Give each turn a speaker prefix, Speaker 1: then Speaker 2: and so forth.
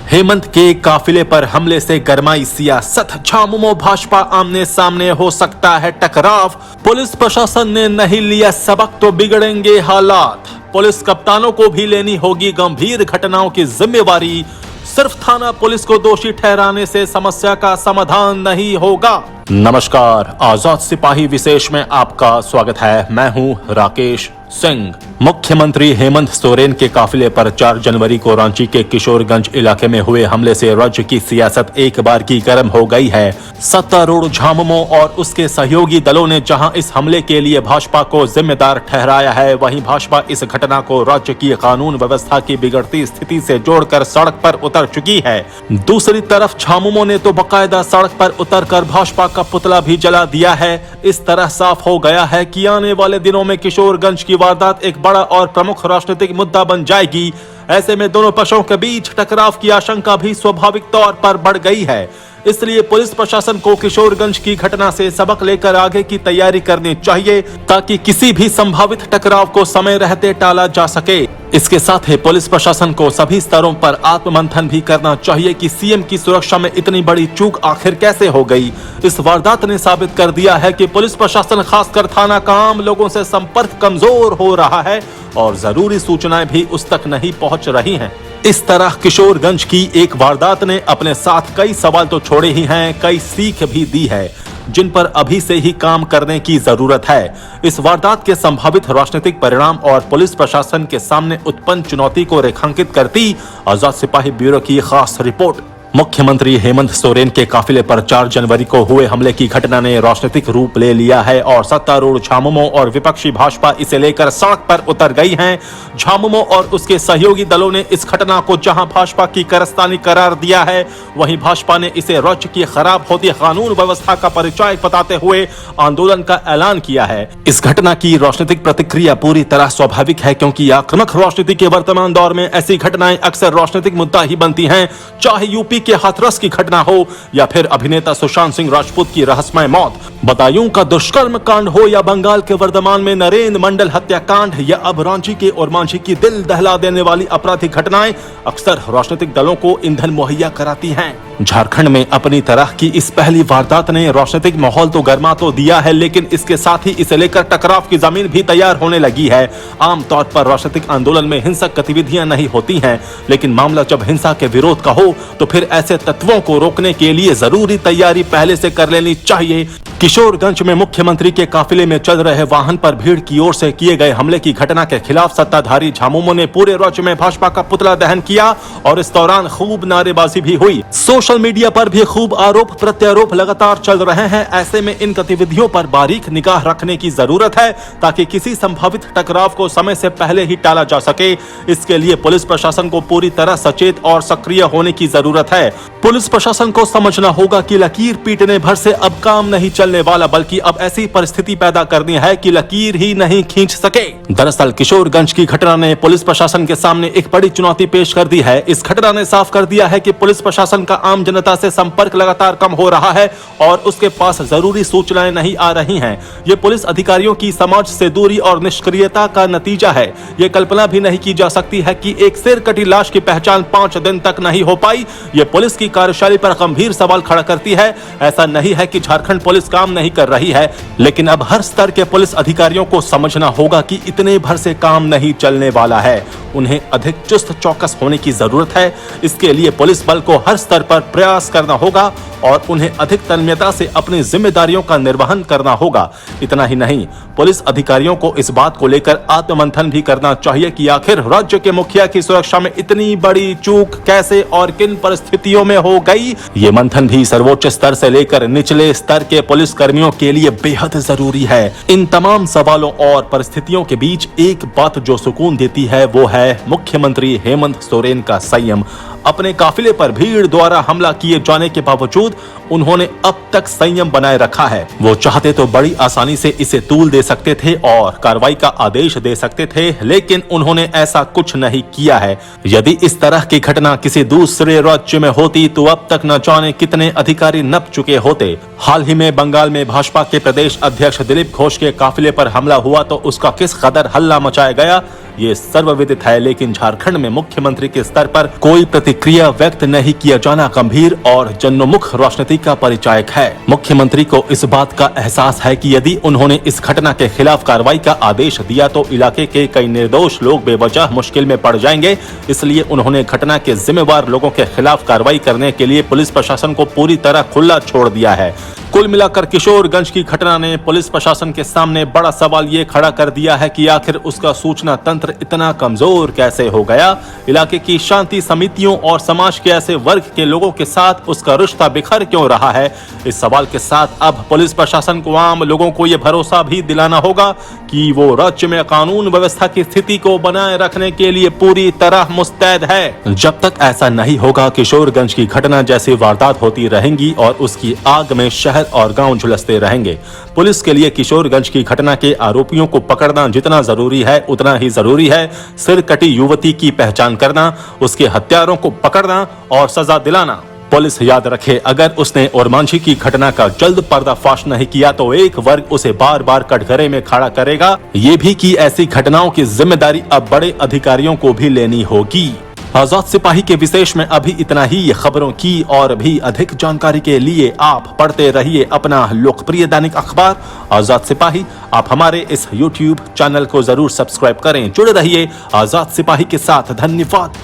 Speaker 1: हेमंत के काफिले पर हमले से गरमाई सियासत, झामुमो भाजपा आमने सामने हो सकता है टकराव। पुलिस प्रशासन ने नहीं लिया सबक तो बिगड़ेंगे हालात। पुलिस कप्तानों को भी लेनी होगी गंभीर घटनाओं की जिम्मेवारी। सिर्फ थाना पुलिस को दोषी ठहराने से समस्या का समाधान नहीं होगा। नमस्कार, आजाद सिपाही विशेष में आपका स्वागत है। मैं हूं राकेश सिंह। मुख्यमंत्री हेमंत सोरेन के काफिले पर 4 जनवरी को रांची के किशोरगंज इलाके में हुए हमले से राज्य की सियासत एक बार की गर्म हो गई है। सत्तारूढ़ झामुमो और उसके सहयोगी दलों ने जहां इस हमले के लिए भाजपा को जिम्मेदार ठहराया है, वहीं भाजपा इस घटना को राज्य की कानून व्यवस्था की बिगड़ती स्थिति से जोड़कर सड़क पर उतर चुकी है। दूसरी तरफ झामुमो ने तो बाकायदा सड़क पर उतरकर भाजपा का पुतला भी जला दिया है। इस तरह साफ हो गया है कि आने वाले दिनों में किशोरगंज की वारदात एक बड़ा और प्रमुख राजनीतिक मुद्दा बन जाएगी। ऐसे में दोनों पक्षों के बीच टकराव की आशंका भी स्वाभाविक तौर पर बढ़ गई है। इसलिए पुलिस प्रशासन को किशोरगंज की घटना से सबक लेकर आगे की तैयारी करनी चाहिए, ताकि किसी भी संभावित टकराव को समय रहते टाला जा सके। इसके साथ ही पुलिस प्रशासन को सभी स्तरों पर आत्ममंथन भी करना चाहिए कि सीएम की सुरक्षा में इतनी बड़ी चूक आखिर कैसे हो गई। इस वारदात ने साबित कर दिया है कि पुलिस प्रशासन, खासकर थाना का आम लोगों से संपर्क कमजोर हो रहा है और जरूरी सूचनाएं भी उस तक नहीं पहुंच रही हैं। इस तरह किशोरगंज की एक वारदात ने अपने साथ कई सवाल तो छोड़े ही हैं, कई सीख भी दी है, जिन पर अभी से ही काम करने की जरूरत है। इस वारदात के संभावित राजनीतिक परिणाम और पुलिस प्रशासन के सामने उत्पन्न चुनौती को रेखांकित करती आजाद सिपाही ब्यूरो की खास रिपोर्ट। मुख्यमंत्री हेमंत सोरेन के काफिले पर 4 जनवरी को हुए हमले की घटना ने राजनीतिक रूप ले लिया है और सत्तारूढ़ झामुमो और विपक्षी भाजपा इसे लेकर सड़क पर उतर गई हैं। झामुमो और उसके सहयोगी दलों ने इस घटना को जहां भाजपा की कारस्तानी करार दिया है, वहीं भाजपा ने इसे राज्य की खराब होती कानून व्यवस्था का परिचय बताते हुए आंदोलन का ऐलान किया है। इस घटना की राजनीतिक प्रतिक्रिया पूरी तरह स्वाभाविक है, क्योंकि आक्रामक राजनीति के वर्तमान दौर में ऐसी घटनाएं अक्सर राजनीतिक मुद्दा ही बनती हैं, चाहे यूपी के हाथरस की घटना हो या फिर अभिनेता सुशांत सिंह राजपूत की रहस्यमय मौत, बदायूं का दुष्कर्म कांड हो या बंगाल के वर्धमान में नरेंद्र मंडल हत्याकांड या अब रांची के ओरमांझी की दिल दहला देने वाली आपराधिक घटनाएं अक्सर राजनीतिक दलों को ईंधन मुहैया कराती हैं। झारखंड में अपनी तरह की इस पहली वारदात ने राजनीतिक माहौल तो गर्मा तो दिया है, लेकिन इसके साथ ही इसे लेकर टकराव की जमीन भी तैयार होने लगी है। आमतौर पर राजनीतिक आंदोलन में हिंसक गतिविधियां नहीं होती हैं, लेकिन मामला जब हिंसा के विरोध का हो तो फिर ऐसे तत्वों को रोकने के लिए जरूरी तैयारी पहले से कर लेनी चाहिए। किशोरगंज में मुख्यमंत्री के काफिले में चल रहे वाहन पर भीड़ की ओर से किए गए हमले की घटना के खिलाफ सत्ताधारी झामुमो ने पूरे राज्य में भाजपा का पुतला दहन किया और इस दौरान खूब नारेबाजी भी हुई। सोशल मीडिया पर भी खूब आरोप प्रत्यारोप लगातार चल रहे हैं। ऐसे में इन गतिविधियों पर बारीक निगाह रखने की जरूरत है, ताकि किसी संभावित टकराव को समय से पहले ही टाला जा सके। इसके लिए पुलिस प्रशासन को पूरी तरह सचेत और सक्रिय होने की जरूरत है। पुलिस प्रशासन को समझना होगा कि लकीर पीटने भर से अब काम नहीं चलने वाला, बल्कि अब ऐसी परिस्थिति पैदा करनी है कि लकीर ही नहीं खींच सके। दरअसल किशोरगंज की घटना ने पुलिस प्रशासन के सामने एक बड़ी चुनौती पेश कर दी है। इस घटना ने साफ कर दिया है कि पुलिस प्रशासन का आम जनता से संपर्क लगातार कम हो रहा है और उसके पास जरूरी सूचनाएं नहीं आ रही हैं। ये पुलिस अधिकारियों की समाज से दूरी और निष्क्रियता का नतीजा है। ये कल्पना भी नहीं की जा सकती है कि एक सिर कटी लाश की पहचान 5 दिन तक नहीं हो पाई। ये पुलिस की कार्यशैली पर गंभीर सवाल खड़ा करती है। ऐसा नहीं है कि झारखंड पुलिस काम नहीं कर रही है, लेकिन अब हर स्तर के पुलिस अधिकारियों को समझना होगा कि इतने भर से काम नहीं चलने वाला है। उन्हें अधिक चुस्त चौकस होने की जरूरत है। इसके लिए पुलिस बल को हर स्तर पर प्रयास करना होगा और उन्हें अधिक तन्मयता से अपनी जिम्मेदारियों का निर्वहन करना होगा। इतना ही नहीं, पुलिस अधिकारियों को इस बात को लेकर आत्ममंथन भी करना चाहिए कि आखिर राज्य के मुखिया की सुरक्षा में इतनी बड़ी चूक कैसे और किन परिस्थितियों में हो गई। ये मंथन भी सर्वोच्च स्तर से लेकर निचले स्तर के पुलिस कर्मियों के लिए बेहद जरूरी है। इन तमाम सवालों और परिस्थितियों के बीच एक बात जो सुकून देती है, वो है मुख्यमंत्री हेमंत सोरेन का संयम। अपने काफिले पर भीड़ द्वारा हमला किए जाने के बावजूद उन्होंने अब तक संयम बनाए रखा है। वो चाहते तो बड़ी आसानी से इसे तूल दे सकते थे और कार्रवाई का आदेश दे सकते थे, लेकिन उन्होंने ऐसा कुछ नहीं किया है। यदि इस तरह की घटना किसी दूसरे राज्य में होती तो अब तक न जाने कितने अधिकारी नप चुके होते। हाल ही में बंगाल में भाजपा के प्रदेश अध्यक्ष दिलीप घोष के काफिले पर हमला हुआ तो उसका किस कदर हल्ला मचाया गया ये सर्वविदित है, लेकिन झारखंड में मुख्यमंत्री के स्तर पर कोई प्रतिक्रिया व्यक्त नहीं किया जाना गंभीर और जनोन्मुख राजनीति का परिचायक है। मुख्यमंत्री को इस बात का एहसास है कि यदि उन्होंने इस घटना के खिलाफ कार्रवाई का आदेश दिया तो इलाके के कई निर्दोष लोग बेवजह मुश्किल में पड़ जाएंगे, इसलिए उन्होंने घटना के जिम्मेवार लोगों के खिलाफ कार्रवाई करने के लिए पुलिस प्रशासन को पूरी तरह खुला छोड़ दिया है। कुल मिलाकर किशोरगंज की घटना ने पुलिस प्रशासन के सामने बड़ा सवाल ये खड़ा कर दिया है कि आखिर उसका सूचना तंत्र इतना कमजोर कैसे हो गया। इलाके की शांति समितियों और समाज के ऐसे वर्ग के लोगों के साथ उसका रिश्ता बिखर क्यों रहा है। इस सवाल के साथ अब पुलिस प्रशासन को आम लोगों को यह भरोसा भी दिलाना होगा कि वो राज्य में कानून व्यवस्था की स्थिति को बनाए रखने के लिए पूरी तरह मुस्तैद है। जब तक ऐसा नहीं होगा किशोरगंज की घटना जैसी वारदात होती रहेंगी और उसकी आग में शहर और गांव झुलसते रहेंगे। पुलिस के लिए किशोरगंज की घटना के आरोपियों को पकड़ना जितना जरूरी है उतना ही जरूरी है सिर कटी युवती की पहचान करना, उसके हत्यारों को पकड़ना और सजा दिलाना। पुलिस याद रखे, अगर उसने ओरमांझी की घटना का जल्द पर्दाफाश नहीं किया तो एक वर्ग उसे बार बार कटघरे में खड़ा करेगा। ये भी कि ऐसी घटनाओं की जिम्मेदारी अब बड़े अधिकारियों को भी लेनी होगी। आजाद सिपाही के विशेष में अभी इतना ही। खबरों की और भी अधिक जानकारी के लिए आप पढ़ते रहिए अपना लोकप्रिय दैनिक अखबार आजाद सिपाही। आप हमारे इस YouTube चैनल को जरूर सब्सक्राइब करें। जुड़े रहिए आजाद सिपाही के साथ। धन्यवाद।